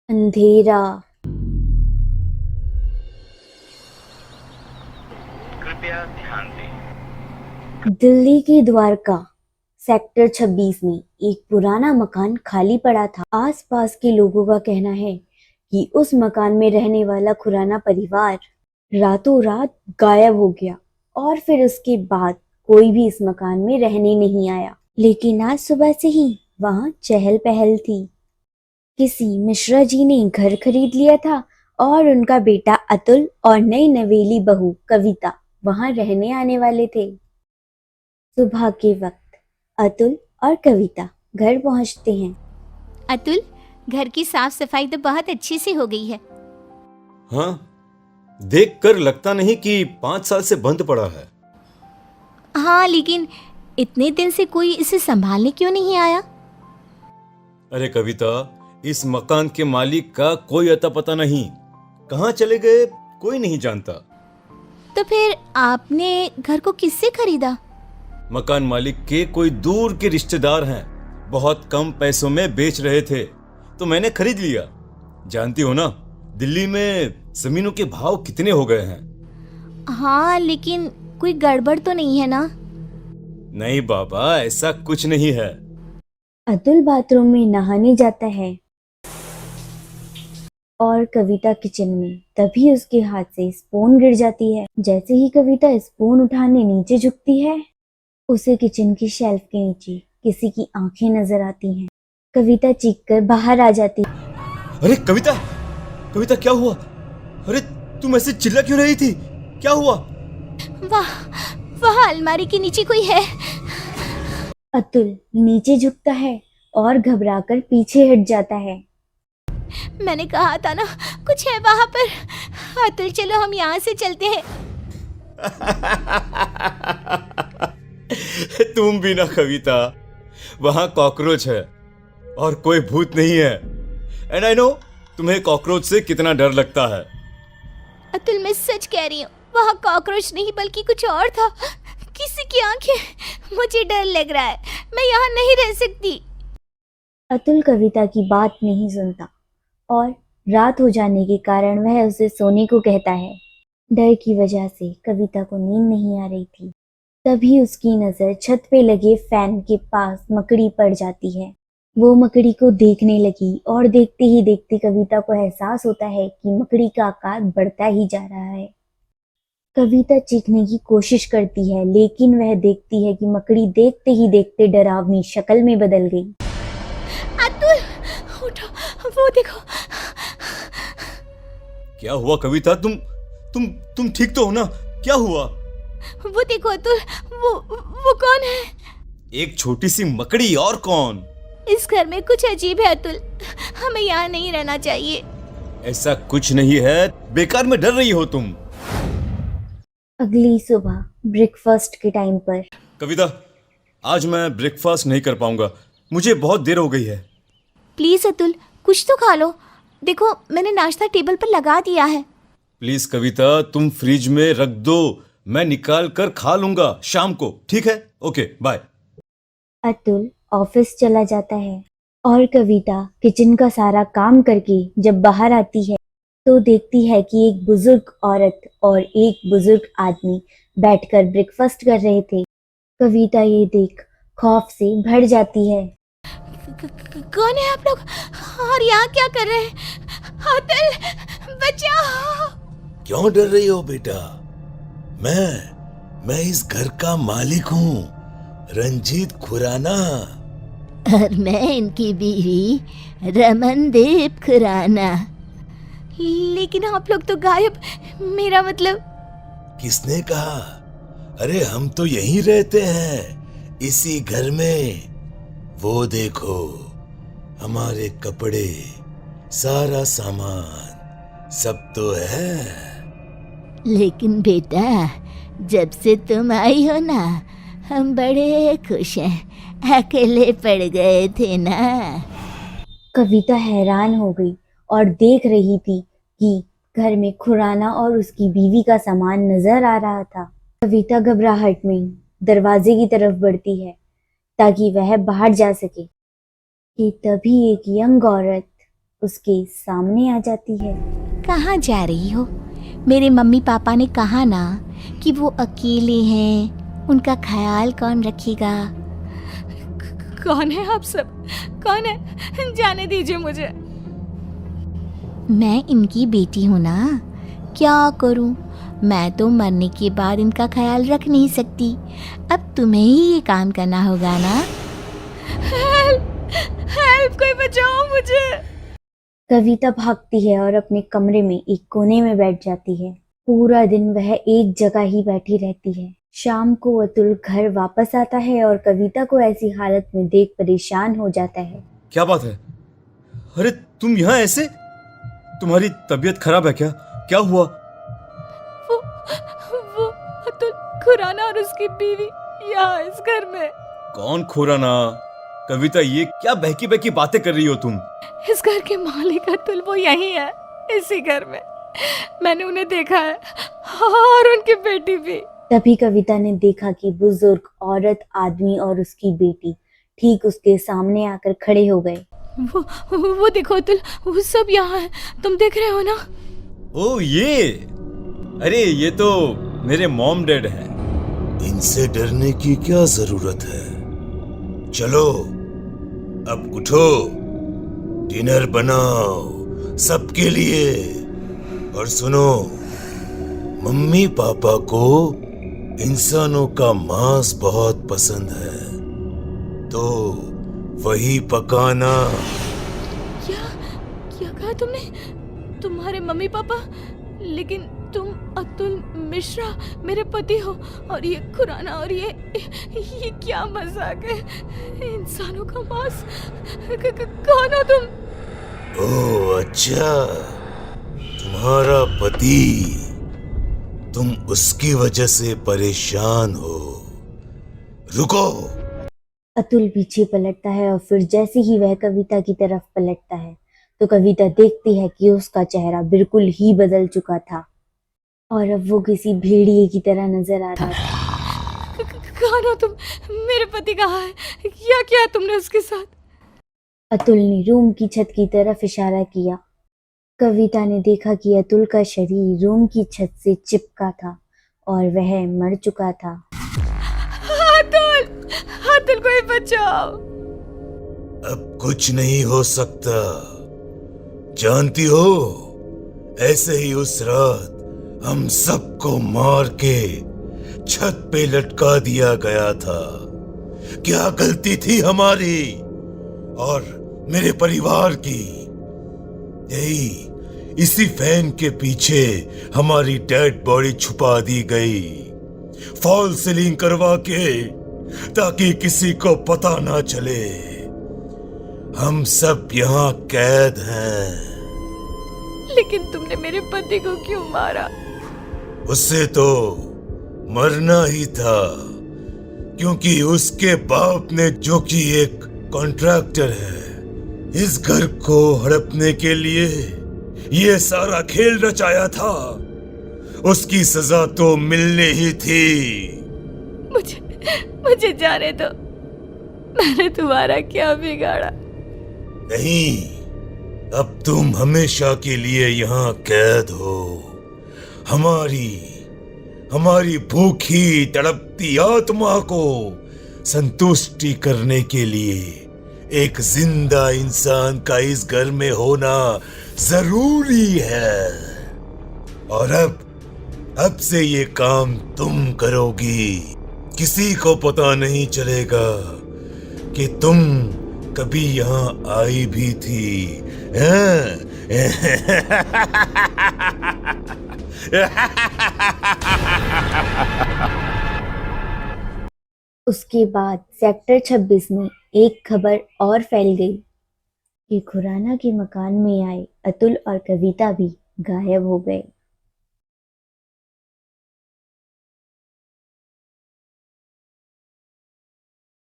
अंधेरा। कृपया ध्यान दें। दिल्ली की द्वारका सेक्टर 26 में एक पुराना मकान खाली पड़ा था। आसपास के लोगों का कहना है कि उस मकान में रहने वाला खुराना परिवार रातों रात गायब हो गया और फिर उसके बाद कोई भी इस मकान में रहने नहीं आया। लेकिन आज सुबह से ही वहां चहल पहल थी। किसी मिश्रा जी ने घर खरीद लिया था और उनका बेटा अतुल और नई नवेली बहू कविता वहां रहने आने वाले थे। सुबह के वक्त अतुल और कविता घर पहुंचते हैं। अतुल, घर की साफ सफाई तो बहुत अच्छी से हो गई है। हाँ, देख कर लगता नहीं कि 5 साल से बंद पड़ा है। हाँ, लेकिन इतने दिन से कोई इसे संभालने क्यों नहीं आया? अरे कविता, इस मकान के मालिक का कोई अता पता नहीं। कहाँ चले गए कोई नहीं जानता। तो फिर आपने घर को किससे खरीदा? मकान मालिक के कोई दूर के रिश्तेदार हैं, बहुत कम पैसों में बेच रहे थे तो मैंने खरीद लिया। जानती हो ना, दिल्ली में जमीनों के भाव कितने हो गए हैं। हाँ, लेकिन कोई गड़बड़ तो नहीं है ना? नहीं बाबा, ऐसा कुछ नहीं है। अतुल बाथरूम में नहाने जाता है और कविता किचन में। तभी उसके हाथ से स्पून गिर जाती है। जैसे ही कविता स्पून उठाने नीचे झुकती है, उसे किचन की शेल्फ के नीचे किसी की आंखें नजर आती हैं। कविता चीखकर बाहर आ जाती है। अरे कविता, कविता क्या हुआ? अरे तुम ऐसे चिल्ला क्यों रही थी? क्या हुआ? वाह, वहाँ अलमारी के नीचे कोई है। अतुल नीचे झुकता है और घबराकर पीछे हट जाता है। मैंने कहा था ना, कुछ है वहाँ पर। अतुल, चलो हम यहाँ से चलते हैं। तुम भी ना कविता, वहां कॉकरोच है और कोई भूत नहीं है। एंड आई नो तुम्हें कॉकरोच से कितना डर लगता है। अतुल, मैं सच कह रही हूँ, वहाँ कॉकरोच नहीं बल्कि कुछ और था। किसी की आंखें। मुझे डर लग रहा है, मैं यहाँ नहीं रह सकती। अतुल कविता की बात नहीं सुनता और रात हो जाने के कारण वह उसे सोने को कहता है। डर की वजह से कविता को नींद नहीं आ रही थी। तभी उसकी नजर छत पे लगे फैन के पास मकड़ी पड़ जाती है। वो मकड़ी को देखने लगी और देखते ही देखते कविता को एहसास होता है कि मकड़ी का आकार बढ़ता ही जा रहा है। कविता चीखने की कोशिश करती है, लेकिन वह देखती है कि मकड़ी देखते ही देखते डरावनी शक्ल में बदल गई। अतुल, उठो, वो देखो। क्या हुआ कविता? तुम ठीक तो हो ना? क्या हुआ? वो देखो अतुल, वो कौन है? एक छोटी सी मकड़ी, और कौन? इस घर में कुछ अजीब है अतुल, हमें यहाँ नहीं रहना चाहिए। ऐसा कुछ नहीं है, बेकार में डर रही हो तुम। अगली सुबह ब्रेकफास्ट के टाइम पर कविता, आज मैं ब्रेकफास्ट नहीं कर पाऊंगा, मुझे बहुत देर हो गई है। प्लीज अतुल, कुछ तो खा लो। देखो, मैंने नाश्ता टेबल पर लगा दिया है। प्लीज कविता, तुम फ्रिज में रख दो, मैं निकाल कर खा लूंगा शाम को, ठीक है? Okay, bye. अतुल ऑफिस चला जाता है और कविता किचन का सारा काम करके जब बाहर आती है तो देखती है कि एक बुजुर्ग औरत और एक बुजुर्ग आदमी बैठकर ब्रेकफास्ट कर रहे थे। कविता ये देख खौफ से भर जाती है। कौन है आप लोग और यहाँ क्या कर रहे हैं? अतुल, बचाओ। क्यों डर रही हो बेटा? मैं इस घर का मालिक हूँ, रंजीत खुराना। और मैं इनकी बीवी रमनदीप खुराना। लेकिन आप लोग तो गायब। मेरा मतलब। किसने कहा? अरे हम तो यहीं रहते हैं, इसी घर में। वो देखो, हमारे कपड़े, सारा सामान सब तो है। लेकिन बेटा, जब से तुम आई हो ना, हम बड़े खुश हैं। अकेले पड़ गए थे ना। कविता हैरान हो गई और देख रही थी कि घर में खुराना और उसकी बीवी का सामान नजर आ रहा था। कविता घबराहट में दरवाजे की तरफ बढ़ती है ताकि वह बाहर जा सके कि तभी एक यंग औरत उसके सामने आ जाती है। कहाँ जा रही हो? मेरे मम्मी पापा ने कहा ना कि वो अकेले हैं, उनका ख्याल कौन रखेगा? कौन है आप सब? कौन है? जाने दीजिए मुझे। मैं इनकी बेटी हूँ ना, क्या करूँ? मैं तो मरने के बाद इनका ख्याल रख नहीं सकती। अब तुम्हें ही ये काम करना होगा ना। हेल्प! हेल्प! कोई बचाओ मुझे। कविता भागती है और अपने कमरे में एक कोने में बैठ जाती है। पूरा दिन वह एक जगह ही बैठी रहती है। शाम को अतुल घर वापस आता है और कविता को ऐसी हालत में देख परेशान हो जाता है। क्या बात है? अरे तुम यहाँ ऐसे? तुम्हारी तबीयत खराब है क्या? क्या हुआ? वो अतुल खुराना और उसकी बीवी यहाँ इस घर में। कौन खुराना? कविता, ये क्या बहकी बहकी बातें कर रही हो तुम? इस घर के मालिक अतुल वो यही है, इसी घर में। मैंने उन्हें देखा है और उनकी बेटी भी। तभी कविता ने देखा कि बुजुर्ग औरत, आदमी और उसकी बेटी ठीक उसके सामने आकर खड़े हो गए। वो देखो अतुल, वो सब यहाँ है, तुम देख रहे हो ना? ओ ये, अरे ये तो मेरे मॉम डैड हैं। इनसे डरने की क्या जरूरत है? चलो अब उठो, डिनर बनाओ सबके लिए। और सुनो, मम्मी पापा को इंसानों का मांस बहुत पसंद है, तो वही पकाना। क्या कहा तुमने? तुम्हारे मम्मी पापा? लेकिन तुम अतुल मिश्रा मेरे पति हो, और ये खुराना, और ये क्या मजाक है? इंसानों का मांस? कौन हो तुम? ओह अच्छा, तुम्हारा पति। तुम उसकी वजह से परेशान हो। रुको। अतुल पीछे पलटता है और फिर जैसे ही वह कविता की तरफ पलटता है तो कविता देखती है कि उसका चेहरा बिल्कुल ही बदल चुका था और अब वो किसी भेड़िए की तरह नजर आ रहा था। कौन हो तुम? मेरे पति कहाँ है? क्या किया तुमने उसके साथ? अतुल ने रूम की छत की तरफ इशारा किया। कविता ने देखा कि अतुल का शरीर रूम की छत से चिपका था और वह मर चुका था। अतुल! अतुल, कोई बचाओ! अब कुछ नहीं हो सकता। जानती हो, ऐसे ही उस रात हम सबको मार के छत पे लटका दिया गया था। क्या गलती थी हमारी और मेरे परिवार की? यही इसी फैन के पीछे हमारी डेड बॉडी छुपा दी गई, फॉल सीलिंग करवा के, ताकि किसी को पता ना चले। हम सब यहाँ कैद हैं। लेकिन तुमने मेरे पति को क्यों मारा? उससे तो मरना ही था, क्योंकि उसके बाप ने, जो कि एक कॉन्ट्रैक्टर है, इस घर को हड़पने के लिए ये सारा खेल रचाया था। उसकी सजा तो मिलनी ही थी। मुझे जाने दो। मैंने तुम्हारा क्या बिगाड़ा? नहीं, अब तुम हमेशा के लिए यहाँ कैद हो। हमारी भूखी तड़पती आत्मा को संतुष्टि करने के लिए एक जिंदा इंसान का इस घर में होना जरूरी है। और अब से ये काम तुम करोगी। किसी को पता नहीं चलेगा कि तुम कभी यहाँ आई भी थी। हैं? उसके बाद सेक्टर 26 में एक खबर और फैल गई कि खुराना के मकान में आए अतुल और कविता भी गायब हो गए।